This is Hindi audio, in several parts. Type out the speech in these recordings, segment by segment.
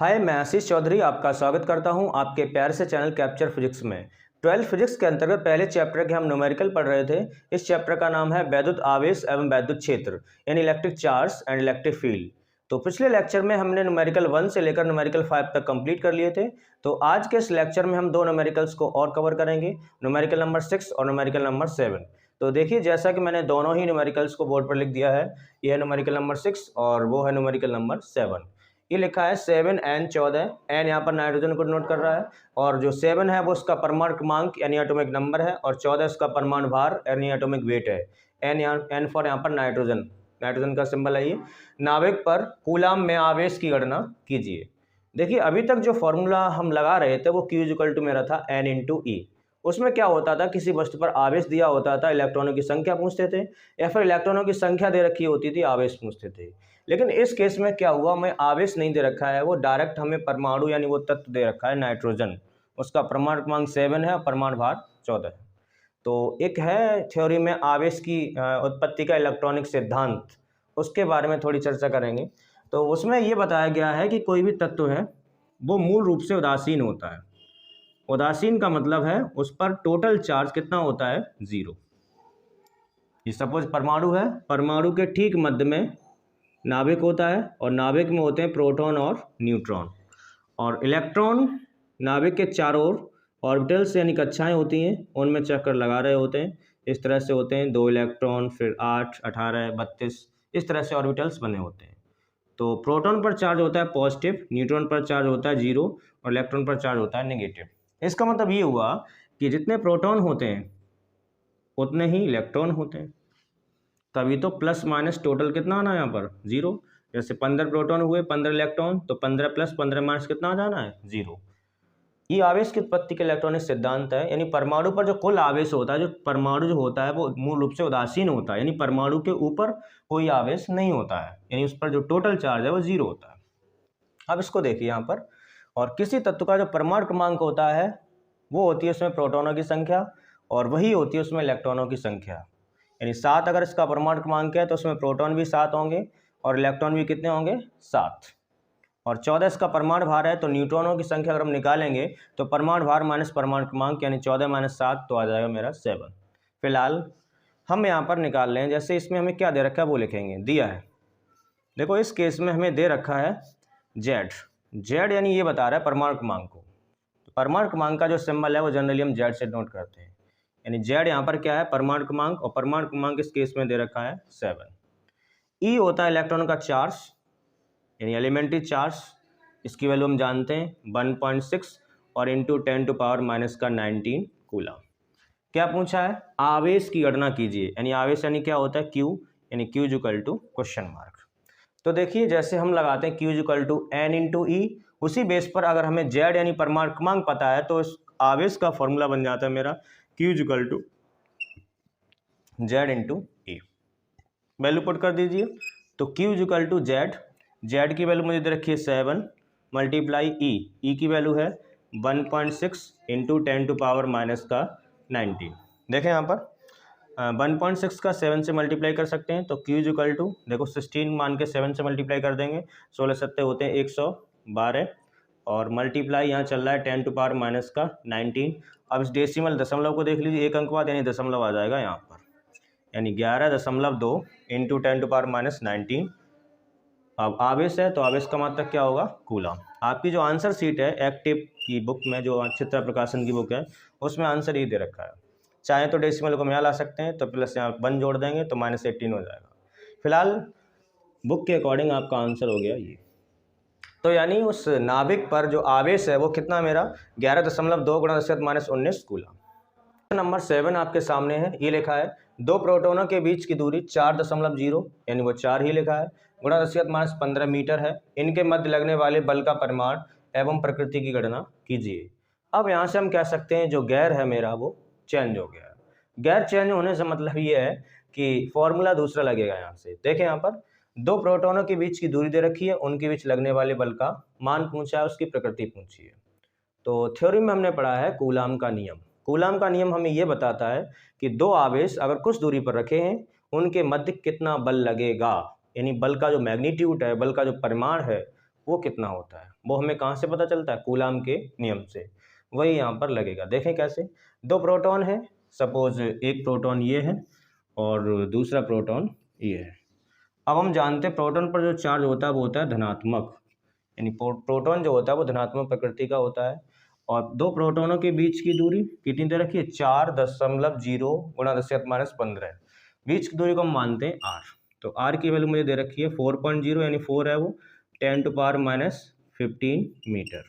हाय, मैं आशीष चौधरी आपका स्वागत करता हूं आपके प्यार से चैनल कैप्चर फिजिक्स में। 12th फिजिक्स के अंतर्गत पहले चैप्टर के हम न्यूमेरिकल पढ़ रहे थे। इस चैप्टर का नाम है वैद्युत आवेश एवं वैद्युत क्षेत्र यानी electric charge and electric field. तो पिछले लेक्चर में हमने न्यूमेरिकल 1 से लेकर न्यूमेरिकल 5 तक कंप्लीट कर लिए थे। तो आज के इस लेक्चर में हम दो न्यूमेरिकल्स को और कवर करेंगे, न्यूमेरिकल नंबर 6 और न्यूमेरिकल नंबर 7। तो देखिए, जैसा कि मैंने दोनों ही न्यूमेरिकल्स को बोर्ड पर लिख दिया है, यह है न्यूमेरिकल नंबर 6 और वो है न्यूमेरिकल नंबर 7। ये लिखा है 7n14। एन यहाँ पर नाइट्रोजन को डिनोट कर रहा है और जो 7 है वो उसका परमाणु क्रमांक यानी एटॉमिक नंबर है और 14 इसका परमाणु भार यानी एटॉमिक वेट है। एन फॉर यहाँ पर नाइट्रोजन, नाइट्रोजन का सिंबल है ये। नाभिक पर कूलाम में आवेश की गणना कीजिए। देखिए, अभी तक जो फॉर्मूला हम लगा रहे थे वो Q इक्वल टू मेरा था N इंटू ई। उसमें क्या होता था, किसी वस्तु पर आवेश दिया होता था, इलेक्ट्रॉनों की संख्या पूछते थे या फिर इलेक्ट्रॉनों की संख्या दे रखी होती थी, आवेश पूछते थे। लेकिन इस केस में क्या हुआ, हमें आवेश नहीं दे रखा है, वो डायरेक्ट हमें परमाणु यानी वो तत्व दे रखा है नाइट्रोजन। उसका परमाणु क्रमांक 7 है और परमाणु भार 14 है। तो एक है थ्योरी में आवेश की उत्पत्ति का इलेक्ट्रॉनिक सिद्धांत, उसके बारे में थोड़ी चर्चा करेंगे। तो उसमें ये बताया गया है कि कोई भी तत्व है वो मूल रूप से उदासीन होता है। उदासीन का मतलब है उस पर टोटल चार्ज कितना होता है, 0। ये सपोज परमाणु है, परमाणु के ठीक मध्य में नाभिक होता है और नाभिक में होते हैं प्रोटॉन और न्यूट्रॉन, और इलेक्ट्रॉन नाभिक के चारों ओर ऑर्बिटल्स यानी कक्षाएं होती हैं, उनमें चक्कर लगा रहे होते हैं। इस तरह से होते हैं 2 इलेक्ट्रॉन, फिर 8, 18, 32, इस तरह से ऑर्बिटल्स बने होते हैं। तो प्रोटॉन पर चार्ज होता है पॉजिटिव, न्यूट्रॉन पर चार्ज होता है 0 और इलेक्ट्रॉन पर चार्ज होता है नेगेटिव। इसका मतलब ये हुआ कि जितने प्रोटॉन होते हैं उतने ही इलेक्ट्रॉन होते हैं, तभी तो प्लस माइनस टोटल कितना आना है यहाँ पर, 0। जैसे 15 प्रोटॉन हुए 15 इलेक्ट्रॉन, तो 15 प्लस 15 माइनस कितना आ जाना है, 0। ये आवेश की उत्पत्ति के इलेक्ट्रॉनिक सिद्धांत है। यानी परमाणु पर जो कुल आवेश होता है, जो परमाणु जो होता है वो मूल रूप से उदासीन होता है, यानी परमाणु के ऊपर कोई आवेश नहीं होता है, यानी उस पर जो टोटल चार्ज है वो 0 होता है। अब इसको देखिए यहाँ पर, और किसी तत्व का जो परमाणु क्रमांक होता है वो होती है उसमें प्रोटॉनों की संख्या और वही होती है उसमें इलेक्ट्रॉनों की संख्या। यानी 7 अगर इसका परमाणु क्रमांक है तो उसमें प्रोटॉन भी 7 होंगे और इलेक्ट्रॉन भी कितने होंगे, 7। और 14 इसका परमाणु भार है, तो न्यूट्रॉनों की संख्या अगर हम निकालेंगे तो परमाणु भार माइनस परमाणु क्रमांक यानी 14 माइनस 7 तो आ जाएगा मेरा 7। फिलहाल हम यहाँ पर निकाल लें, जैसे इसमें हमें क्या दे रखा है वो लिखेंगे, दिया है। देखो, इस केस में हमें दे रखा है जेड यानी ये बता रहा है परमाणु क्रमांक को। तो परमाणु क्रमांक का जो सिंबल है वो जनरली हम जेड से नोट करते हैं। यानी जेड यहाँ पर क्या है, परमाणु क्रमांक, और परमाणु क्रमांक इस केस में दे रखा है 7। ई होता है इलेक्ट्रॉन का चार्ज यानी एलिमेंट्री चार्ज, इसकी वैल्यू हम जानते हैं 1.6 और इंटू 10 टू पावर माइनस का 19 कूलम। क्या पूछा है, आवेश की गणना कीजिए। यानी आवेश यानी क्या होता है, क्यू, यानी Q equal to question mark. तो देखिए, जैसे हम लगाते हैं Q equal to N into e, उसी बेस पर अगर हमें Z यानी परमाणु क्रमांक पता है तो इस आवेश का फॉर्मूला बन जाता है मेरा Q equal to Z into E. Value put कर दीजिए, तो Q इक्वल टू Z की वैल्यू मुझे दे रखी है 7 मल्टीप्लाई ई की वैल्यू है 1.6 इंटू 10 टू पावर माइनस का 19। देखें यहाँ पर 1.6 का 7 से मल्टीप्लाई कर सकते हैं, तो Q इक्वल टू देखो 16 मान के 7 से मल्टीप्लाई कर देंगे, 16 सत्ते होते हैं 112 और मल्टीप्लाई यहाँ चल रहा है 10 टू पावर माइनस का 19। अब इस डेसिमल दशमलव को देख लीजिए, एक अंक बाद यानी दशमलव आ जाएगा यहाँ पर, यानी 11.2 इंटू 10 टू पावर माइनस 19। अब आवेश है तो आवेश का मात्रक क्या होगा, कूलम। आपकी जो आंसर सीट है एक्टिव की बुक में, जो चित्रा प्रकाशन की बुक है, उसमें आंसर ये दे रखा है। चाहे तो डेसिमल को हम यहाँ ला सकते हैं, तो प्लस यहाँ 1 जोड़ देंगे तो -18 हो जाएगा। फिलहाल बुक के अकॉर्डिंग आपका आंसर हो गया ये। तो यानी उस नाभिक पर जो आवेश है वो कितना मेरा 11.2 गुणा 10⁻19 कूलम। नंबर 7 आपके सामने है, ये लिखा है 2 प्रोटोनों के बीच की दूरी 4.0 यानी वो 4 ही लिखा है गुणा 10⁻15 मीटर है। इनके मध्य लगने वाले बल का परिमाण एवं प्रकृति की गणना कीजिए। अब यहाँ से हम कह सकते हैं जो गैर है मेरा वो चेंज हो गया। गैर चेंज होने से मतलब ये है कि फॉर्मूला दूसरा लगेगा। यहाँ से देखें, यहाँ पर 2 प्रोटोनों के बीच की दूरी दे रखी है, उनके बीच लगने वाले बल का मान पूछा है, उसकी प्रकृति पूछी है। तो थ्योरी में हमने पढ़ा है कूलाम का नियम। कूलाम का नियम हमें ये बताता है कि 2 आवेश अगर कुछ दूरी पर रखे हैं, उनके मध्य कितना बल लगेगा, यानी बल का जो मैग्नीट्यूड है, बल का जो परिमाण है, वो कितना होता है, वो हमें कहाँ से पता चलता है, कूलाम के नियम से। वही यहाँ पर लगेगा। देखें कैसे, दो प्रोटॉन है, सपोज एक प्रोटॉन ये है और दूसरा प्रोटॉन ये है। अब हम जानते हैं प्रोटॉन पर जो चार्ज होता है वो होता है धनात्मक, यानी प्रोटॉन जो होता है वो धनात्मक प्रकृति का होता है। और दो प्रोटॉनों के बीच की दूरी कितनी दे रखी है, 4.0 गुणा 10⁻15। बीच की दूरी को हम मानते हैं r। तो r की वैल्यू मुझे दे रखी है 4.0, यानी 4 है वो, 10⁻15 मीटर।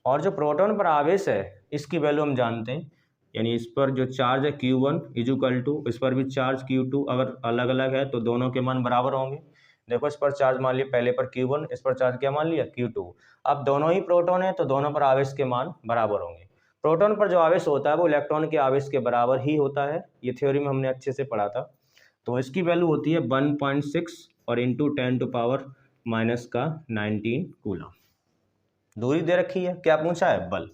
और जो प्रोटॉन पर आवेश है इसकी वैल्यू हम जानते हैं, यानी इस पर जो चार्ज है Q1 इजुकल टू, इस पर भी चार्ज Q2, अगर अलग अलग है तो दोनों के मान बराबर होंगे। देखो इस पर चार्ज मान लिया पहले पर Q1, इस पर चार्ज क्या मान लिया Q2। अब दोनों ही प्रोटॉन है तो दोनों पर आवेश के मान बराबर होंगे। प्रोटॉन पर जो आवेश होता है वो इलेक्ट्रॉन के आवेश के बराबर ही होता है, ये थ्योरी में हमने अच्छे से पढ़ा था। तो इसकी वैल्यू होती है 1.6 और इंटू 10⁻⁻19 कूलम। दूरी दे रखी है, क्या पूछा है, बल।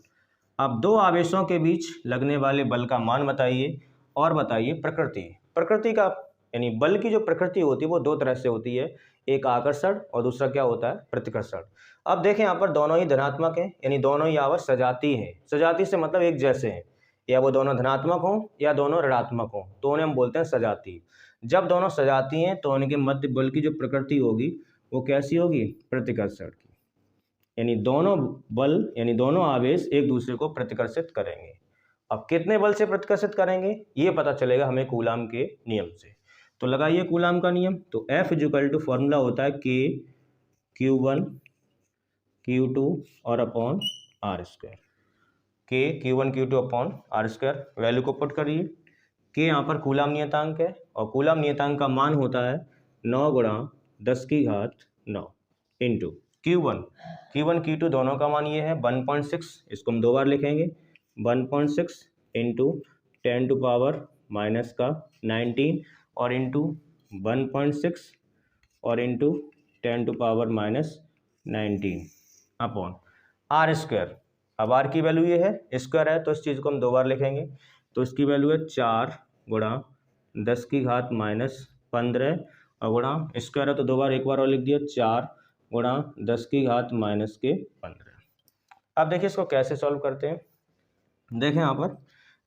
अब दो आवेशों के बीच लगने वाले बल का मान बताइए और बताइए प्रकृति। प्रकृति का यानी बल की जो प्रकृति होती है वो दो तरह से होती है, एक आकर्षण और दूसरा क्या होता है, प्रतिकर्षण। अब देखें यहाँ पर दोनों ही धनात्मक हैं, यानी दोनों ही आवेश सजाती हैं। सजाती से मतलब एक जैसे हैं, या वो दोनों धनात्मक हों या दोनों ऋणात्मक हों, तो उन्हें हम बोलते हैं सजाती। जब दोनों सजाती हैं तो उनके मध्य बल की जो प्रकृति होगी वो कैसी होगी, प्रतिकर्षण की। यानी दोनों बल यानी दोनों आवेश एक दूसरे को प्रतिकर्षित करेंगे। अब कितने बल से प्रतिकर्षित करेंगे ये पता चलेगा हमें कूलाम के नियम से। तो लगाइए कूलाम का नियम। तो F इजुकल टू फॉर्मूला होता है K Q1 Q2 और upon R square. K Q1 Q2 upon R square, value को पुट करिए। K यहाँ पर कूलाम नियतांक है और कूलाम नियतांक का मान होता है 9 गुणा 10⁹ इंटू Q1 Q2 दोनों का मान ये है 1.6, इसको हम दो बार लिखेंगे 1.6 इंटू 10⁻⁻19 और इंटू 1.6 और इंटू 10⁻⁻19 अपॉन R स्क्वायर। अब R की वैल्यू ये है, स्क्वायर है तो इस चीज़ को हम दो बार लिखेंगे, तो इसकी वैल्यू है 4 गुणा 10⁻⁻15 और गुणा स्क्वायर है तो दो बार एक बार और लिख दिया 4 गुणा 10⁻⁻15। अब देखिए इसको कैसे सॉल्व करते हैं। देखें यहाँ पर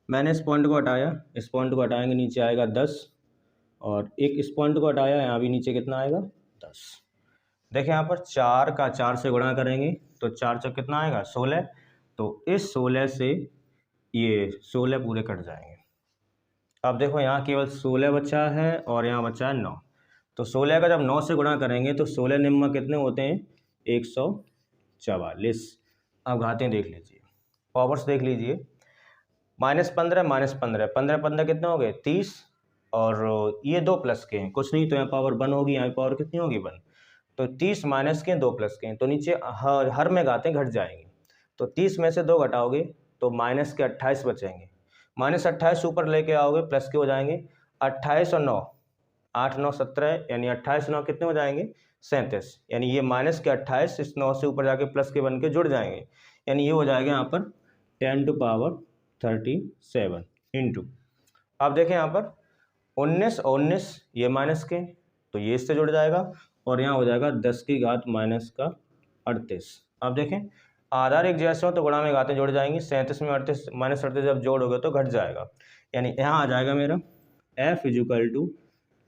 मैंने इस पॉइंट को हटाया, इस पॉइंट को हटाएंगे नीचे आएगा 10 और एक इस पॉइंट को हटाया, यहाँ भी नीचे कितना आएगा 10। देखें यहाँ पर 4 का 4 से गुणा करेंगे तो 4 से कितना आएगा 16, तो इस 16 से ये 16 पूरे कट जाएंगे। अब देखो यहाँ केवल 16 बचा है और यहाँ बचा है 9, तो 16 का जब 9 से गुणा करेंगे तो 16 निम्न कितने होते हैं 144। अब घातें देख लीजिए, पावर्स देख लीजिए, -15 -15 15 15 कितने हो गए 30 और ये दो प्लस के हैं, कुछ नहीं तो यहाँ पावर 1 होगी, यहाँ पावर कितनी होगी 1, तो 30 माइनस के 2 प्लस के हैं, तो नीचे हर में घातें घट जाएंगी। तो 30 में से 2 घटाओगे तो माइनस के 28 बचेंगे, -28 ऊपर लेके आओगे प्लस के हो जाएंगे 28 और 9 8 9 17, यानी 28 9 कितने हो जाएंगे 37, यानी ये माइनस के 28 इस 9 से ऊपर जाके प्लस के बन के जुड़ जाएंगे, यानी ये हो जाएगा यहाँ पर 10⁻37 इंटू। अब देखें यहाँ पर 19 और 19 ये माइनस के तो ये इससे जुड़ जाएगा और यहाँ हो जाएगा 10⁻38। अब देखें आधार एक जैसे हो तो गुणा में घातें जुड़ जाएंगी, 37 में 38 -38 जब जोड़ोगे तो घट जाएगा, यानी यहाँ आ जाएगा मेरा F इजुकल टू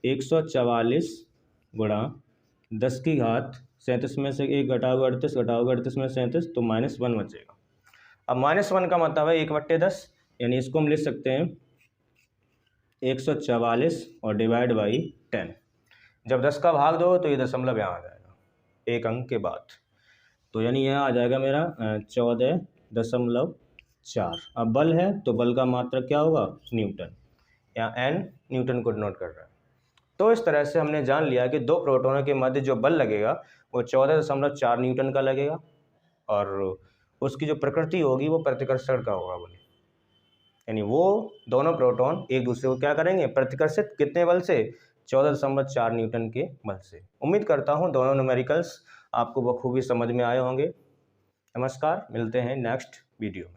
144 गुणा 10⁻37 में से 1 घटाओगे 38 घटाओगे 38 में 37 तो -1 बचेगा। अब -1 का मतलब है 1/10, यानी इसको हम लिख सकते हैं 144 और डिवाइड बाई 10। जब 10 का भाग दो तो ये दशमलव यहाँ आ जाएगा एक अंक के बाद, तो यानी यह आ जाएगा मेरा 14.4। अब बल है तो बल का मात्रक क्या होगा न्यूटन, यहाँ n न्यूटन को डिनोट कर रहा है। तो इस तरह से हमने जान लिया कि दो प्रोटॉनों के मध्य जो बल लगेगा वो 14.4 न्यूटन का लगेगा और उसकी जो प्रकृति होगी वो प्रतिकर्षण का होगा बोले, यानी वो दोनों प्रोटॉन एक दूसरे को क्या करेंगे प्रतिकर्षित, कितने बल से 14.4 न्यूटन के बल से। उम्मीद करता हूँ दोनों न्यूमेरिकल्स आपको बखूबी समझ में आए होंगे। नमस्कार, मिलते हैं नेक्स्ट वीडियो में।